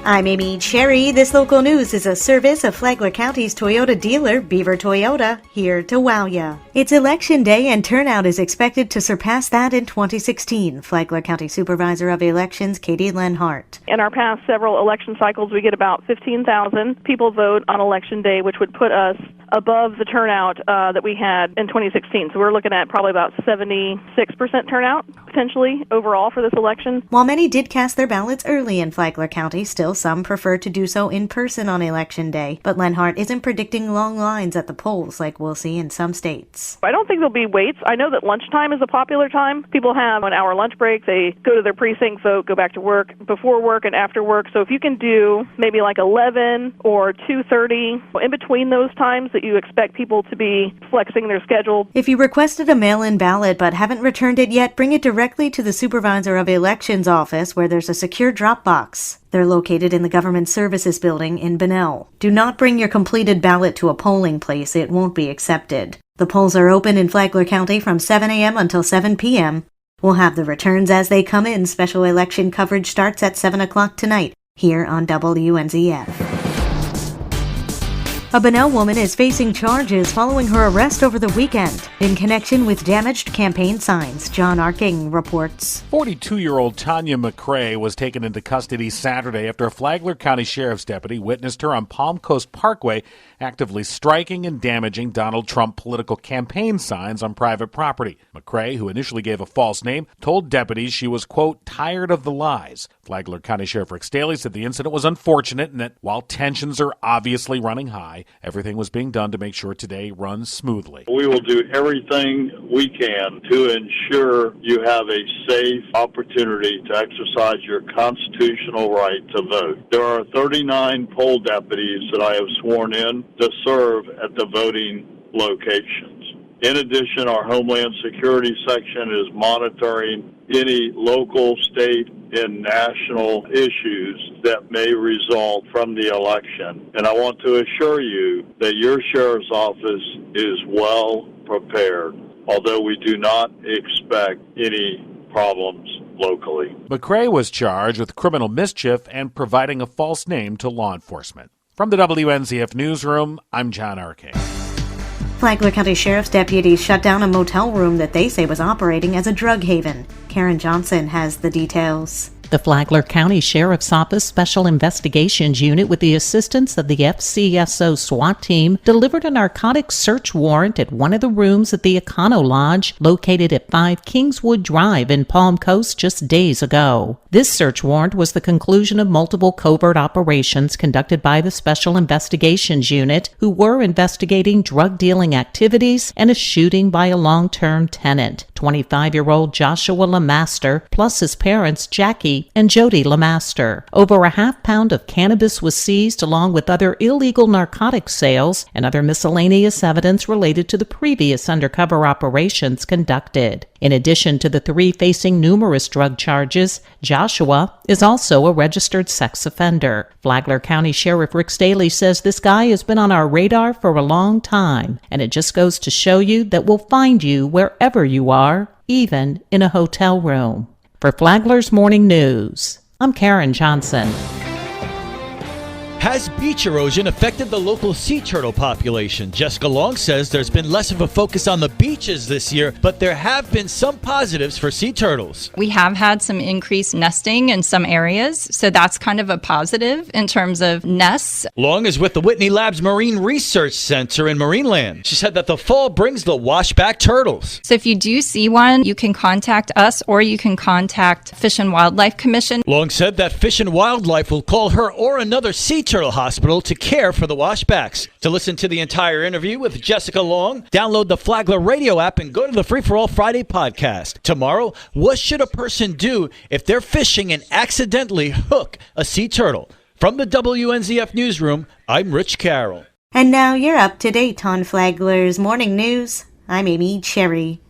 I'm Amy Cherry. This local news is a service of Flagler County's Toyota dealer, Beaver Toyota, here to wow ya. It's Election Day and turnout is expected to surpass that in 2016. Flagler County Supervisor of Elections, Katie Lenhart. In our past several election cycles, we get about 15,000 people vote on Election Day, which would put us above the turnout that we had in 2016. So we're looking at probably about 76% turnout, potentially, overall for this election. While many did cast their ballots early in Flagler County, still some prefer to do so in person on Election Day. But Lenhart isn't predicting long lines at the polls like we'll see in some states. I don't think there'll be waits. I know that lunchtime is a popular time. People have an hour lunch break. They go to their precinct, vote, go back to work, before work and after work. So if you can do maybe like 11 or 2:30, in between those times that you expect people to be flexing their schedule. If you requested a mail-in ballot but haven't returned it yet, bring it directly to the Supervisor of Elections office where there's a secure drop box. They're located in the Government Services Building in Bunnell. Do not bring your completed ballot to a polling place. It won't be accepted. The polls are open in Flagler County from 7 a.m. until 7 p.m. We'll have the returns as they come in. Special election coverage starts at 7 o'clock tonight here on WNZF. A Bunnell woman is facing charges following her arrest over the weekend in connection with damaged campaign signs. John Arking reports. 42-year-old Tanya McCrae was taken into custody Saturday after a Flagler County Sheriff's deputy witnessed her on Palm Coast Parkway actively striking and damaging Donald Trump political campaign signs on private property. McCrae, who initially gave a false name, told deputies she was, quote, tired of the lies. Flagler County Sheriff Rick Staley said the incident was unfortunate and that while tensions are obviously running high, everything was being done to make sure today runs smoothly. We will do everything we can to ensure you have a safe opportunity to exercise your constitutional right to vote. There are 39 poll deputies that I have sworn in to serve at the voting locations. In addition, our Homeland Security section is monitoring any local, state, and national issues that may result from the election. And I want to assure you that your sheriff's office is well prepared, although we do not expect any problems locally. McCrae was charged with criminal mischief and providing a false name to law enforcement. From the WNZF Newsroom, I'm John Arking. Flagler County Sheriff's deputies shut down a motel room that they say was operating as a drug haven. Karen Johnson has the details. The Flagler County Sheriff's Office Special Investigations Unit, with the assistance of the FCSO SWAT team, delivered a narcotics search warrant at one of the rooms at the Econo Lodge, located at 5 Kingswood Drive in Palm Coast just days ago. This search warrant was the conclusion of multiple covert operations conducted by the Special Investigations Unit, who were investigating drug dealing activities and a shooting by a long-term tenant, 25-year-old Joshua LeMaster, plus his parents Jackie and Jody LeMaster. Over a half-pound of cannabis was seized, along with other illegal narcotic sales and other miscellaneous evidence related to the previous undercover operations conducted. In addition to the 3 facing numerous drug charges, Joshua is also a registered sex offender. Flagler County Sheriff Rick Staley says this guy has been on our radar for a long time, and it just goes to show you that we'll find you wherever you are, even in a hotel room. For Flagler's Morning News, I'm Karen Johnson. Has beach erosion affected the local sea turtle population? Jessica Long says there's been less of a focus on the beaches this year, but there have been some positives for sea turtles. We have had some increased nesting in some areas, so that's kind of a positive in terms of nests. Long is with the Whitney Labs Marine Research Center in Marineland. She said that the fall brings the washback turtles. So if you do see one, you can contact us or you can contact Fish and Wildlife Commission. Long said that Fish and Wildlife will call her or another sea turtle hospital to care for the washbacks. To listen to the entire interview with Jessica Long, download the Flagler radio app and go to the Free for All Friday podcast. Tomorrow, what should a person do if they're fishing and accidentally hook a sea turtle? From the WNZF Newsroom, I'm Rich Carroll. And now you're up to date on Flagler's Morning News. I'm Amy Cherry.